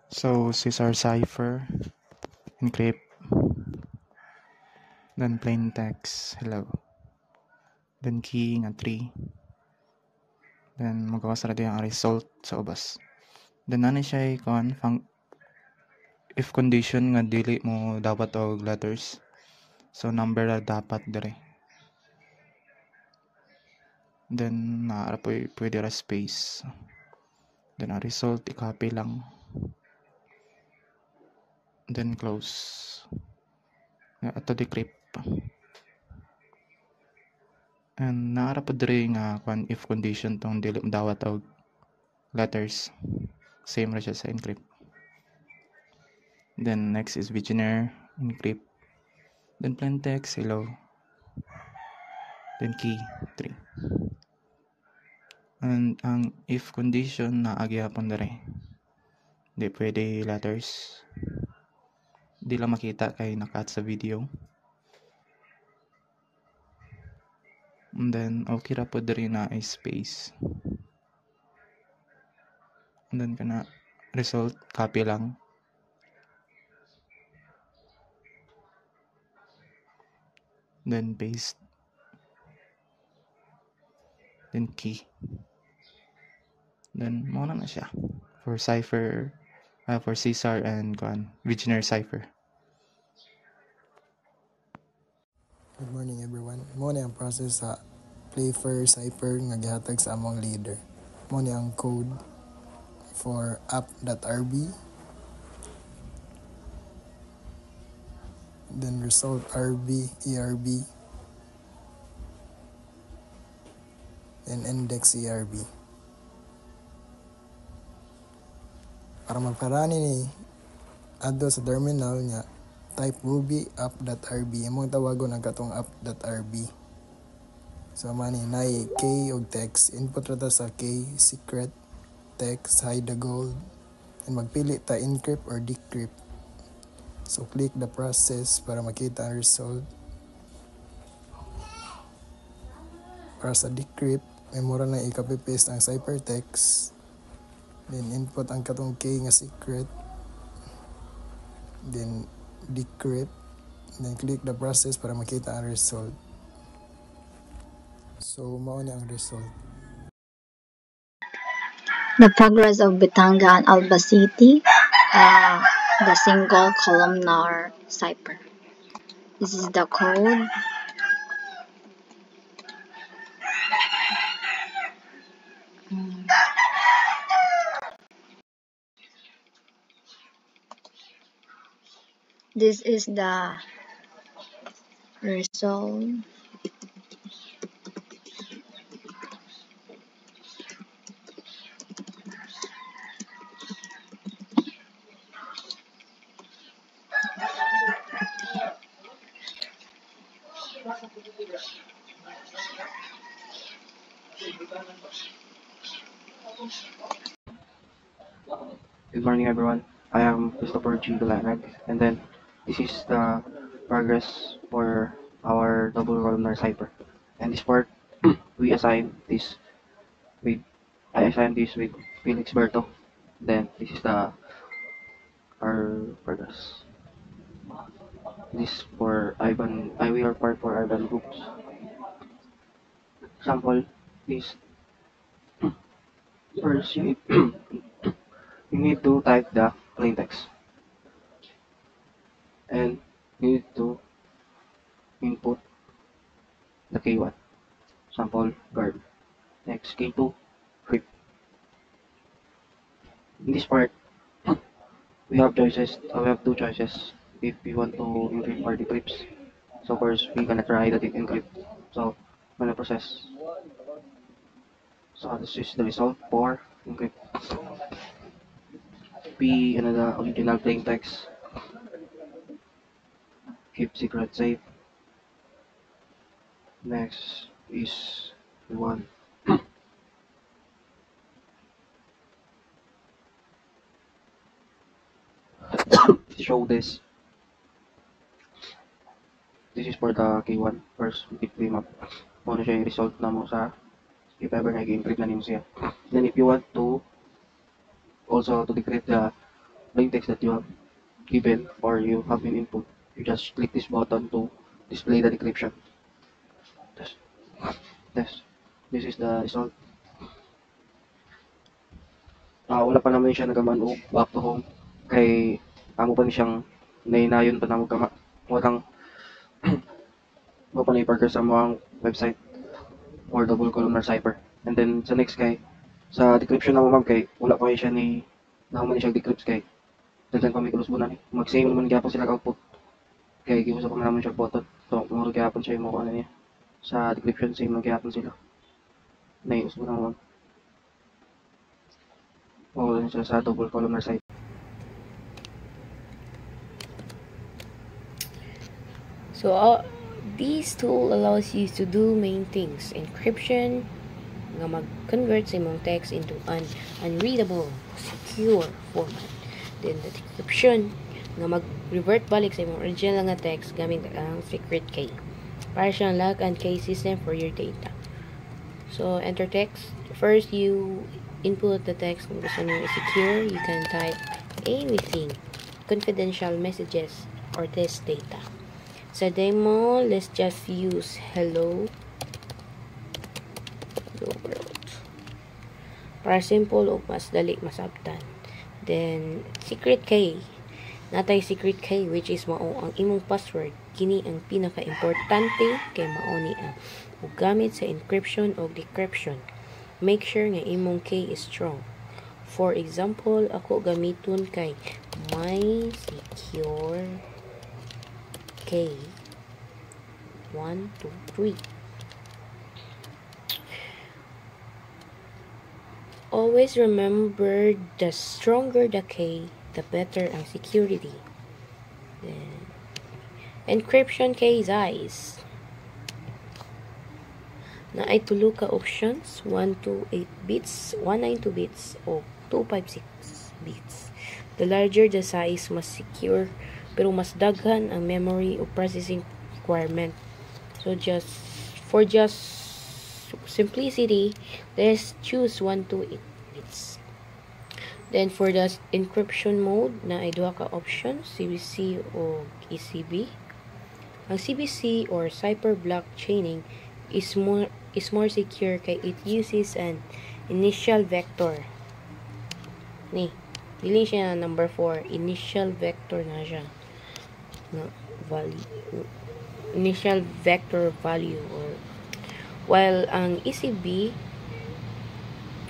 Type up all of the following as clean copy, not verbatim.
So Caesar cipher, encrypt, then plain text, hello, then key nga 3, then magawas ra ang result sa ubas. Then nani siya if condition nga dili mo dapat og letters, so number ra dapat dire. Then naara pwede ra space. Then ang result i-copy lang. Then close. Ato decrypt. And naara pa dire nga if condition tong dili mo dawat og letters. Same ra siya sa encrypt. Then next is Vigenère, encrypt. Then plain text, hello. Then key 3. And ang if condition na agyapon dere. Di pwede letters. Di lang makita kay nakat sa video. And then okay ra po dere na ay space. And then kana result copy lang. Then paste. Then key. Then mo na siya for cipher, for Caesar and Vigenère cipher. Good morning everyone. Mo ni ang process sa Playfair cipher nga gihatag sa among leader. Mo ni ang code for app.rb, then result rb, erb, then index erb. Para magparani ni adto sa terminal niya, type ruby app.rb. Imong tawagon ang katong app.rb. So mani nay k og text, input ra ta sa k, secret, text, hide the gold, and magpili ta encrypt or decrypt. So click the process para makita ang result. Para sa decrypt, may mura na i-copy-paste ang ciphertext. Then input ang katong K nga secret. Then decrypt. Then click the process para makita ang result. So mao ni ang result. The progress of Batanga and Alba City, the single columnar cipher. This is the code. This is the result. Good morning everyone. I am Christopher G. Galanag, and then this is the progress for our double columnar cipher. And this part we assign this with I assign this with Felix Berto. Then this is our progress. This for Ivan we are part for Ivan groups. Sample is first you need to type the plain text. And you need to input the K1 sample guard. Next K2 flip. In this part we have choices. We have two choices if we want to encrypt or decrypt. So first we gonna try the encrypt. So gonna process. So this is the result for encrypt. P another original plain text. Keep secret safe. Next is the one. Show this. This is for the K1. First, if we map. Muna siya yung result na mo sa if ever nag-encrypt na nimo siya. Then if you want to also to decrypt the plain text that you have given or you have been input, you just click this button to display the decryption. Yes. Yes. This is the result. Wala pa naman siya nagaman o back to home. Kay amo pa ni siyang nainayon pa na magkama. Walang mo pa na i-progress sa mga website or double columnar cipher. And then sa next kay sa decryption na mo ma'am kay wala pa siya ni naman siya decrypt kay daghan pa may kulusbunan ni. Mag-same naman gyapon sila output. Kay giusa pa man naman siya button. So mo gyapon siya mo ano niya. Sa decryption same lang gyapon sila. Naius mo na ma'am. O siya sa double columnar cipher. So this tool allows you to do main things: encryption, nga mag-convert sa imong text into an unreadable, secure format. Then the decryption, nga mag-revert balik sa imong original nga text gamit ang secret key. Para siyang lock and key system for your data. So enter text. First, you input the text kung gusto niyo i-secure. You can type anything, confidential messages, or test data. Sa demo, let's just use hello world. Para simple o mas dali masabtan. Then, secret key. Natay secret key which is mao ang imong password. Kini ang pinaka-importante kay mao ni ang gamit sa encryption o decryption. Make sure nga imong key is strong. For example, ako gamiton kay my secure key 1, 2, 3. Always remember, the stronger the key, the better ang security. Then, encryption key size. Na ay tulo ka options, 128 bits, 192 bits, o 256 bits. The larger the size, mas secure, pero mas daghan ang memory o processing requirement. So for simplicity, let's choose 128 bits. Then for the encryption mode, na ay duha ka options, CBC o ECB. Ang CBC or Cipher Block Chaining is more secure kay it uses an initial vector. Ni, dili siya number 4, initial vector na siya. Na value, initial vector value, or while ang ECB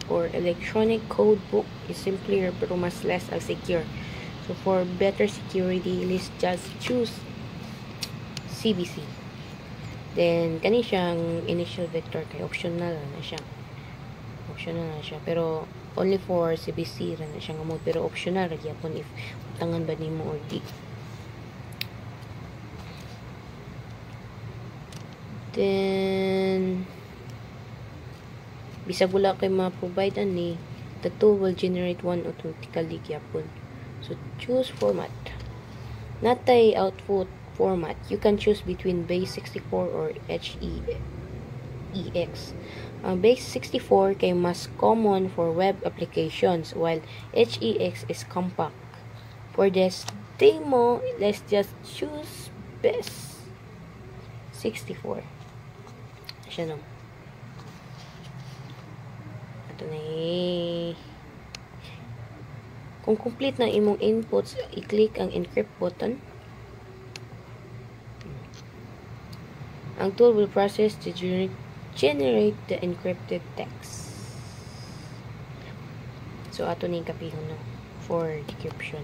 or electronic code book is simpler pero mas less secure. So for better security, let's just choose CBC. Then kani siyang initial vector kay optional na siya. Pero only for CBC ra na siya nga mode, pero optional ra gyapon if tangan ba nimo or di. Then bisag wala kay ma-provide ani, the tool will generate one automatically gyapon. So choose format. Natay output format. You can choose between base64 or HEX. Ang base64 kay mas common for web applications, while HEX is compact. For this demo, let's just choose base64. Siya no. Ito na Kung complete na imong inputs, i-click ang encrypt button. Ang tool will process to generate the encrypted text. So ato ni kapihon no for decryption.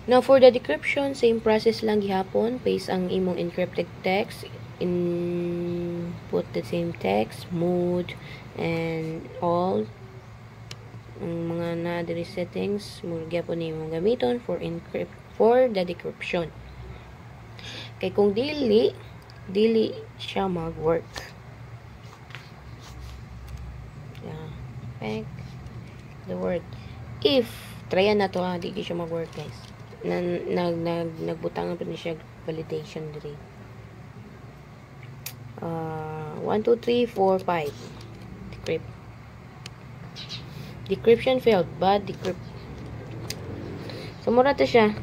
Now for the decryption, same process lang gihapon. Paste ang imong encrypted text, input the same text, mode, and all ang mga na-diri settings mo gyapon imong gamiton for the decryption. Kay kung dili siya mag-work. Back the word. If tryan na to, di siya mag-work guys. nagbutangan pa ni siya validation diri. 1, 2, 3, 4, 5. Decrypt. Decryption failed. Bad decrypt. So, mura to siya.